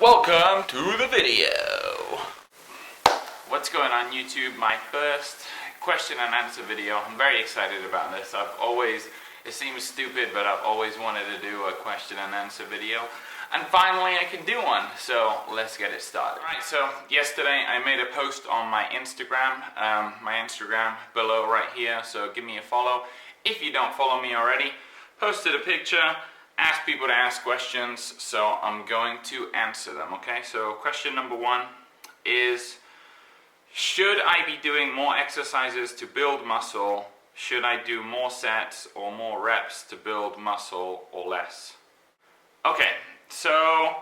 Welcome to the video. What's going on YouTube? My first question and answer video. I'm very excited about this. It seems stupid, but I've always wanted to do a question and answer video. And finally I can do one, so let's get it started. Alright, so yesterday I made a post on my Instagram below right here, so give me a follow. If you don't follow me already, posted a picture, asked people to ask questions, so I'm going to answer them, okay? So question number one is, should I be doing more exercises to build muscle? Should I do more sets or more reps to build muscle or less? Okay, so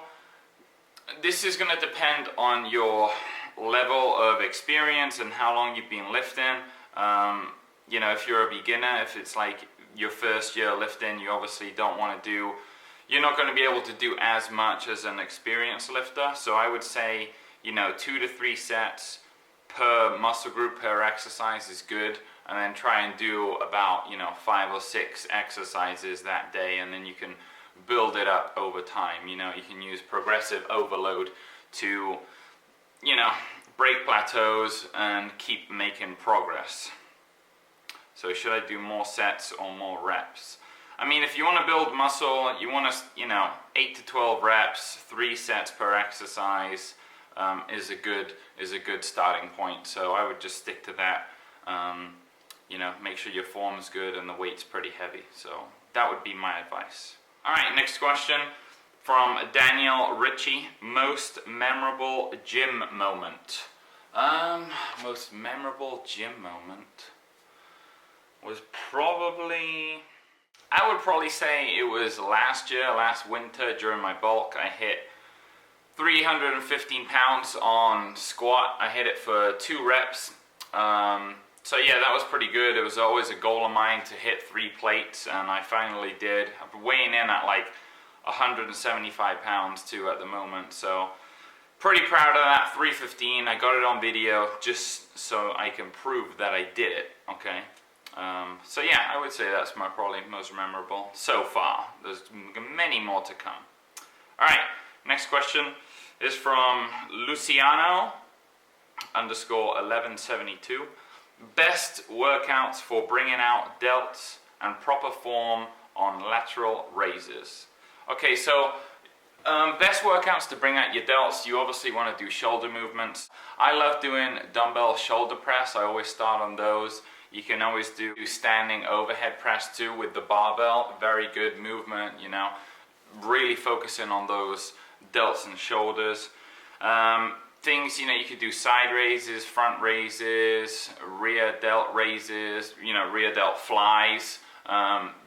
this is going to depend on your level of experience and how long you've been lifting. You know, if you're a beginner, if it's like your first year lifting, you obviously don't want to do, you're not going to be able to do as much as an experienced lifter. So I would say, you know, 2 to 3 sets per muscle group per exercise is good, and then try and do about, you know, 5 or 6 exercises that day, and then you can build it up over time. You know, you can use progressive overload to, you know, break plateaus and keep making progress. So should I do more sets or more reps? I mean, if you want to build muscle, you want to, you know, 8 to 12 reps, 3 sets per exercise is a good starting point. So I would just stick to that. You know, make sure your form's good and the weight's pretty heavy. So that would be my advice. All right, next question from Daniel Ritchie. Most memorable gym moment. Most memorable gym moment was probably, I would probably say it was last winter during my bulk. I hit 315 pounds on squat. I hit it for 2 reps. So yeah, that was pretty good. It was always a goal of mine to hit 3 plates, and I finally did. I'm weighing in at like 175 pounds too at the moment, so pretty proud of that. 315, I got it on video just so I can prove that I did it, okay? So yeah, I would say that's my probably most memorable so far. There's many more to come. Alright, next question is from Luciano _1172. Best workouts for bringing out delts and proper form on lateral raises. Okay, so best workouts to bring out your delts, you obviously want to do shoulder movements. I love doing dumbbell shoulder press. I always start on those. You can always do standing overhead press too with the barbell. Very good movement, you know, really focusing on those delts and shoulders. Things, you know, you could do side raises, front raises, rear delt raises, you know, rear delt flies.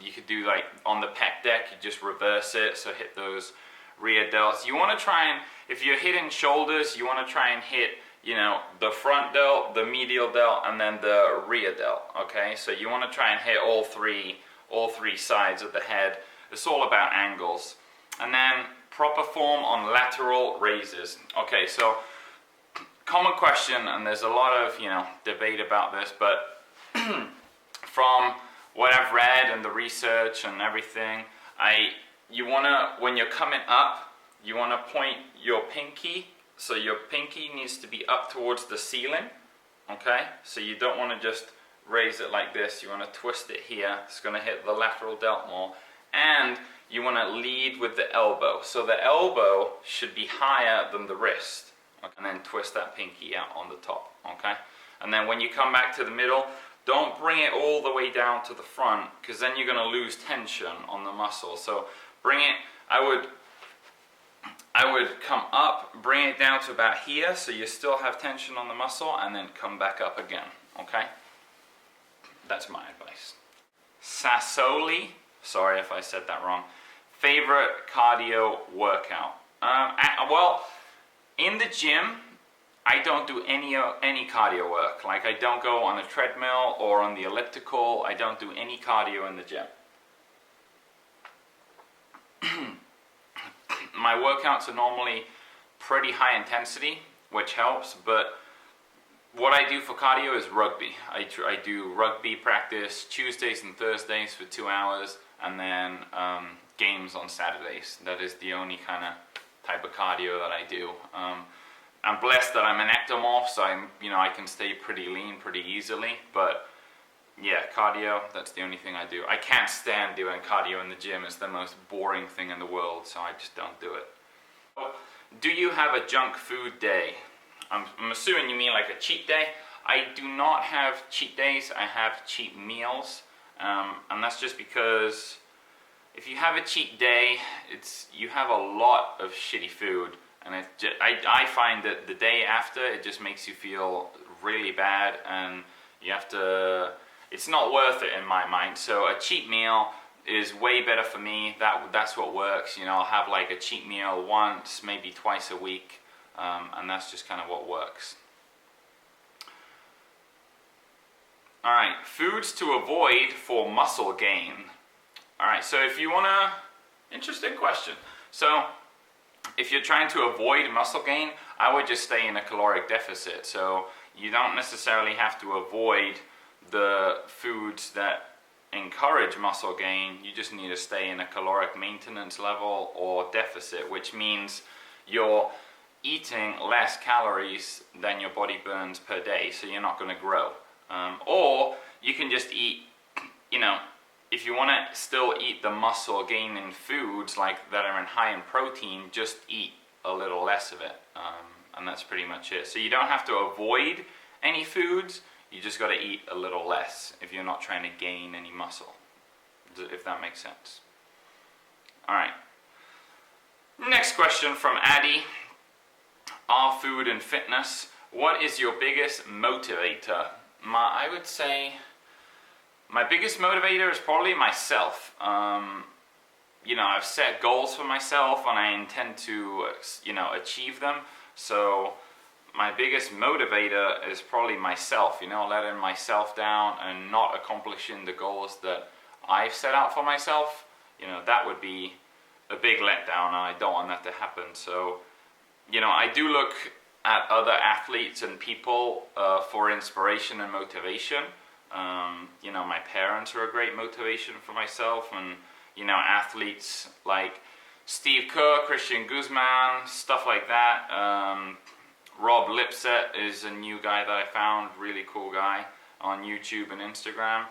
You could do like on the pec deck, you just reverse it, so hit those rear delts. You want to try and, if you're hitting shoulders, you want to try and hit, you know, the front delt, the medial delt, and then the rear delt, okay? So you want to try and hit all three sides of the head. It's all about angles. And then proper form on lateral raises. Okay, so common question, and there's a lot of, you know, debate about this, but from what I've read and the research and everything, you want to, when you're coming up, you want to point your pinky. So your pinky needs to be up towards the ceiling, okay? So you don't want to just raise it like this. You want to twist it here. It's going to hit the lateral delt more. And you want to lead with the elbow. So the elbow should be higher than the wrist. Okay? And then twist that pinky out on the top, okay? And then when you come back to the middle, don't bring it all the way down to the front, because then you're going to lose tension on the muscle. So bring it, I would come up, bring it down to about here, so you still have tension on the muscle, and then come back up again, okay? That's my advice. Sassoli, sorry if I said that wrong. Favorite cardio workout? Well, in the gym, I don't do any cardio work. Like, I don't go on a treadmill or on the elliptical. I don't do any cardio in the gym. My workouts are normally pretty high intensity, which helps, but what I do for cardio is rugby. I do rugby practice Tuesdays and Thursdays for 2 hours, and then games on Saturdays. That is the only kind of type of cardio that I do. I'm blessed that I'm an ectomorph, so I can stay pretty lean pretty easily, but yeah, cardio, that's the only thing I do. I can't stand doing cardio in the gym. It's the most boring thing in the world, so I just don't do it. Do you have a junk food day? I'm assuming you mean like a cheat day. I do not have cheat days, I have cheat meals, and that's just because if you have a cheat day, you have a lot of shitty food, and I find that the day after it just makes you feel really bad, and it's not worth it in my mind. So a cheat meal is way better for me. That's what works. I'll have like a cheat meal once, maybe twice a week, and that's just kind of what works. Alright, foods to avoid for muscle gain. Alright, so if you interesting question. So if you're trying to avoid muscle gain, I would just stay in a caloric deficit. So you don't necessarily have to avoid the foods that encourage muscle gain. You just need to stay in a caloric maintenance level or deficit, which means you're eating less calories than your body burns per day, so you're not going to grow. Or you can just eat, if you want to still eat the muscle gaining foods like that are high in protein, just eat a little less of it, and that's pretty much it. So you don't have to avoid any foods, you just got to eat a little less if you're not trying to gain any muscle, if that makes sense. Alright, next question from Addie. Are food and fitness, what is your biggest motivator? I would say my biggest motivator is probably myself. I've set goals for myself and I intend to, achieve them. So my biggest motivator is probably myself, letting myself down and not accomplishing the goals that I've set out for myself. That would be a big letdown, and I don't want that to happen. So, I do look at other athletes and people for inspiration and motivation. My parents are a great motivation for myself, and athletes like Steve Kerr, Christian Guzman, stuff like that. Rob Lipset is a new guy that I found, really cool guy on YouTube and Instagram.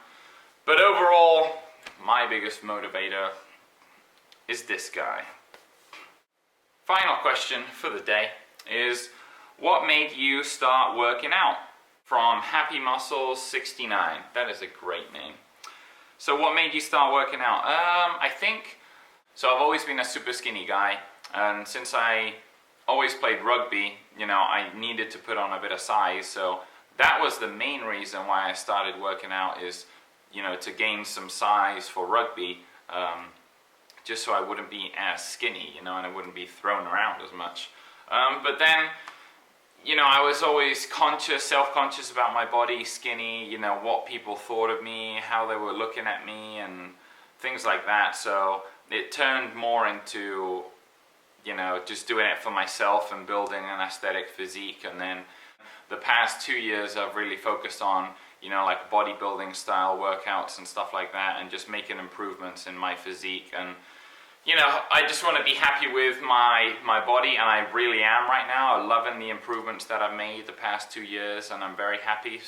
But overall, my biggest motivator is this guy. Final question for the day is, what made you start working out? From Happy Muscles 69. That is a great name. So what made you start working out? So I've always been a super skinny guy, and since I always played rugby, I needed to put on a bit of size, so that was the main reason why I started working out, is to gain some size for rugby, just so I wouldn't be as skinny, and I wouldn't be thrown around as much. But then, I was always self-conscious about my body, skinny, what people thought of me, how they were looking at me, and things like that. So it turned more into, just doing it for myself and building an aesthetic physique. And then the past 2 years I've really focused on, like bodybuilding style workouts and stuff like that, and just making improvements in my physique. And I just want to be happy with my body, and I really am right now. I'm loving the improvements that I've made the past 2 years, and I'm very happy.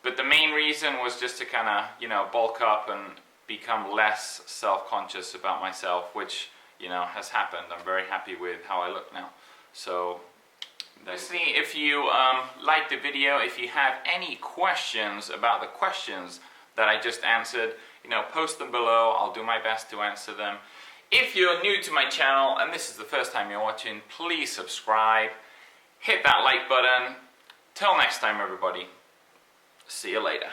But the main reason was just to kind of, bulk up and become less self-conscious about myself, which, has happened. I'm very happy with how I look now. So, if you liked the video, if you have any questions about the questions that I just answered, post them below. I'll do my best to answer them. If you're new to my channel and this is the first time you're watching, please subscribe, hit that like button. Till next time, everybody. See you later.